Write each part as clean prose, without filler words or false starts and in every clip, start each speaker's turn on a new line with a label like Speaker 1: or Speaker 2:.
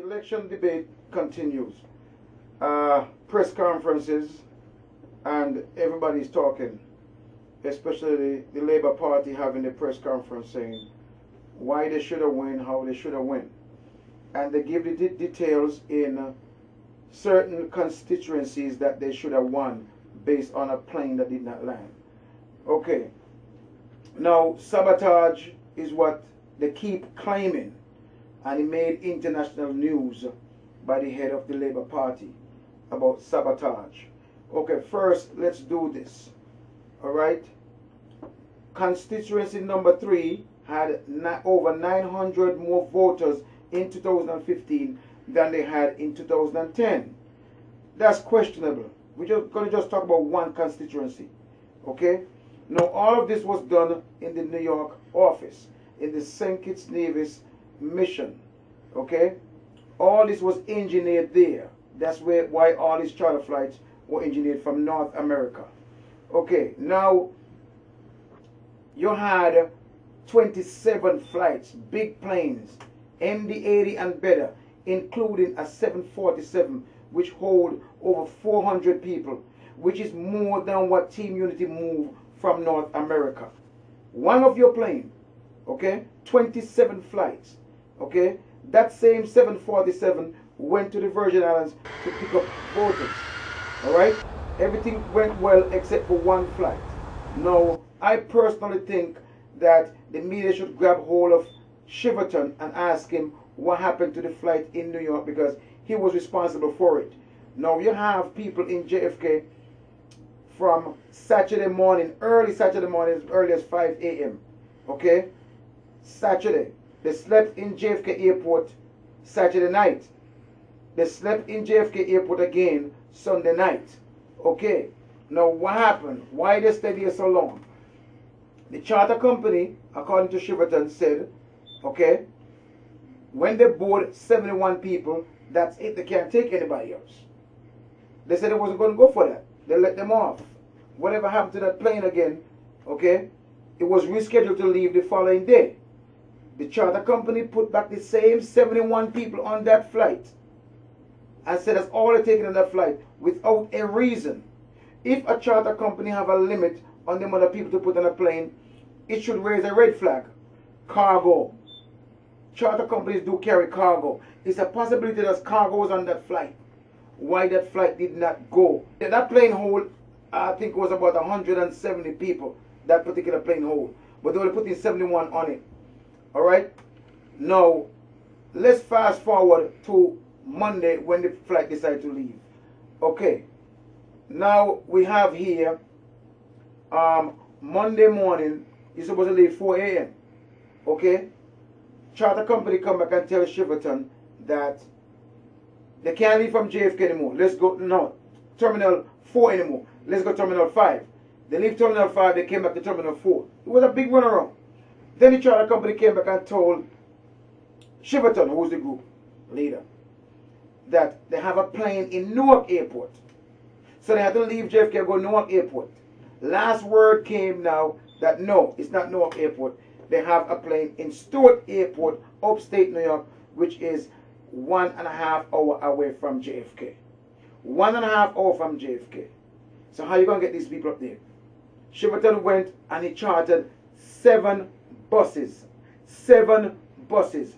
Speaker 1: Election debate continues. Press conferences and everybody's talking, especially the Labour Party having a press conference saying why they should have won, how they should have won. And they give the details in certain constituencies that they should have won based on a plane that did not land. Okay. Now, sabotage is what they keep claiming, and it made international news by the head of the Labour Party about sabotage. Okay, first let's do this. All right. Constituency number 3 had over 900 more voters in 2015 than they had in 2010. That's questionable. We're just going to just talk about one constituency. Okay. Now, all of this was done in the New York office, in the St. Kitts Nevis mission. Okay? All this was engineered there. That's why all these charter flights were engineered from North America. Okay, now you had 27 flights, big planes, MD-80 and better, including a 747, which hold over 400 people, which is more than what Team Unity moved from North America. One of your plane, okay, 27 flights, okay. That same 747 went to the Virgin Islands to pick up voters. All right, everything went well except for one flight. Now, I personally think that the media should grab hold of Shiverton and ask him what happened to the flight in New York, because he was responsible for it. Now, you have people in JFK from Saturday morning, early Saturday morning, as early as 5 a.m. Okay? Saturday. They slept in JFK Airport Saturday night. They slept in JFK Airport again Sunday night. Okay. Now, what happened? Why they stayed here so long? The charter company, according to Shiverton, said, okay, when they board 71 people, that's it. They can't take anybody else. They said they wasn't going to go for that. They let them off. Whatever happened to that plane again, okay, it was rescheduled to leave the following day. The charter company put back the same 71 people on that flight and said that's all they're taking on that flight without a reason. If a charter company have a limit on the amount of people to put on a plane, it should raise a red flag. Cargo. Charter companies do carry cargo. It's a possibility that cargo was on that flight. Why that flight did not go? That plane hold, I think, was about 170 people, that particular plane hold. But they only put in 71 on it. All right? Now, let's fast forward to Monday when the flight decided to leave. Okay. Now, we have here, Monday morning, you're supposed to leave 4 a.m. Okay? Charter company come back and tell Shiverton that they can't leave from JFK anymore. Let's go, no, Terminal 4 anymore. Let's go Terminal 5. They leave Terminal 5, they came back to Terminal 4. It was a big runaround. Then the charter company came back and told Shiverton, who's the group leader, that they have a plane in Newark Airport. So they had to leave JFK and go to Newark Airport. Last word came now that no, it's not Newark Airport. They have a plane in Stewart Airport, upstate New York, which is 1.5 hours away from JFK. 1.5 hours from JFK. So how are you going to get these people up there? Shiverton went and he chartered 7 buses. 7 buses.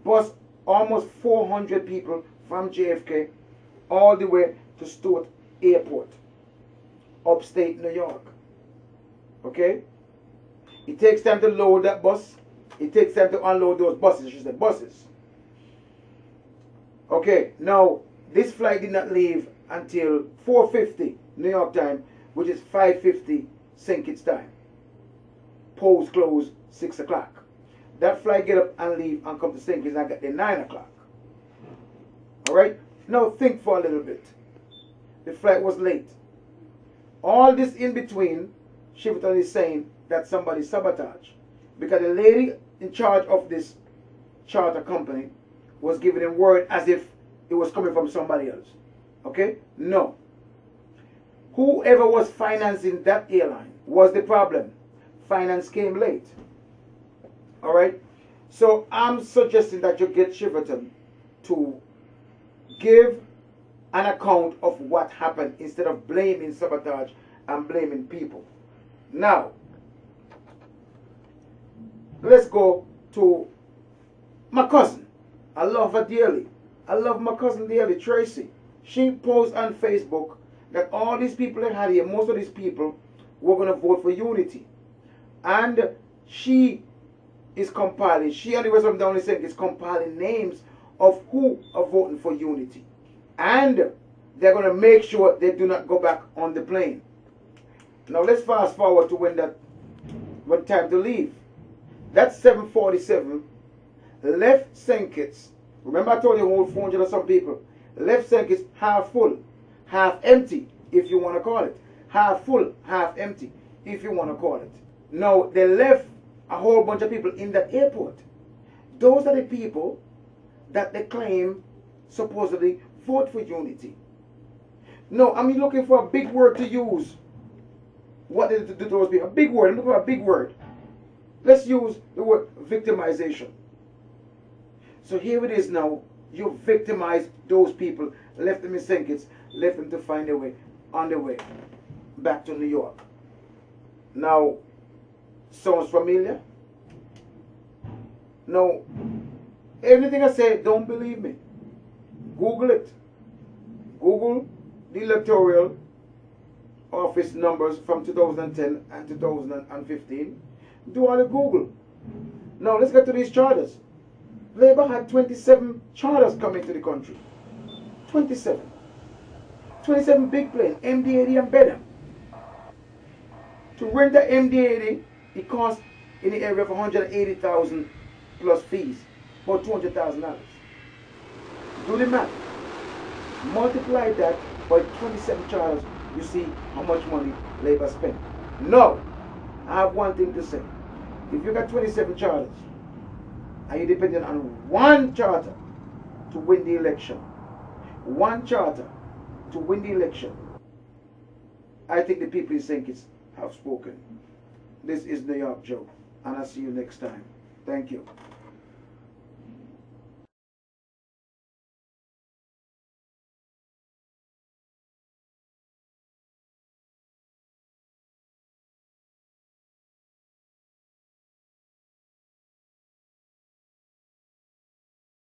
Speaker 1: Bus almost 400 people from JFK all the way to Stewart Airport, upstate New York. Okay? It takes time to load that bus. It takes time to unload those buses. I should say buses. Okay, now this flight did not leave until 4:50 New York time, which is 5:50 St. Kitts time. Polls close 6 o'clock. That flight get up and leave and come to St. Kitts and I get there 9 o'clock. Alright? Now think for a little bit. The flight was late. All this in between, Shiverton is saying that somebody sabotaged. Because the lady in charge of this charter company was giving him word as if it was coming from somebody else. Okay? No. Whoever was financing that airline was the problem. Finance came late. Alright? So I'm suggesting that you get Shiverton to give an account of what happened instead of blaming sabotage and blaming people. Now, let's go to my cousin. I love her dearly. I love my cousin dearly, Tracy. She posted on Facebook that all these people that had here, most of these people were going to vote for unity. And she is compiling, she and the rest of them down the same is compiling names of who are voting for unity. And they're going to make sure they do not go back on the plane. Now let's fast forward to when time to leave. That 747 left St. Kitts. Remember I told you over 400 or some people. Left St. Kitts half full, half empty, if you want to call it. Half full, half empty, if you want to call it. Now they left a whole bunch of people in that airport. Those are the people that they claim supposedly vote for unity. No, I'm looking for a big word to use. What did it do to those people? A big word. I'm looking for a big word. Let's use the word victimization. So here it is now. You victimize those people, left them in St. Kitts, left them to find their way on their way back to New York. Now, sounds familiar? No. Everything I say, don't believe me. Google it. Google the electoral office numbers from 2010 and 2015. Do all the Google. Now let's get to these charters. Labour had 27 charters coming to the country. 27. 27 big planes, MD-80 and better. To rent the MD-80, it costs in the area of 180,000 plus fees, about $200,000. Do the math. Multiply that by 27 charters, you see how much money Labour spent. No, I have one thing to say. If you got 27 charters, and you're dependent on one charter to win the election, one charter to win the election, I think the people in St. Kitts have spoken. This is New York Joe, and I'll see you next time. Thank you.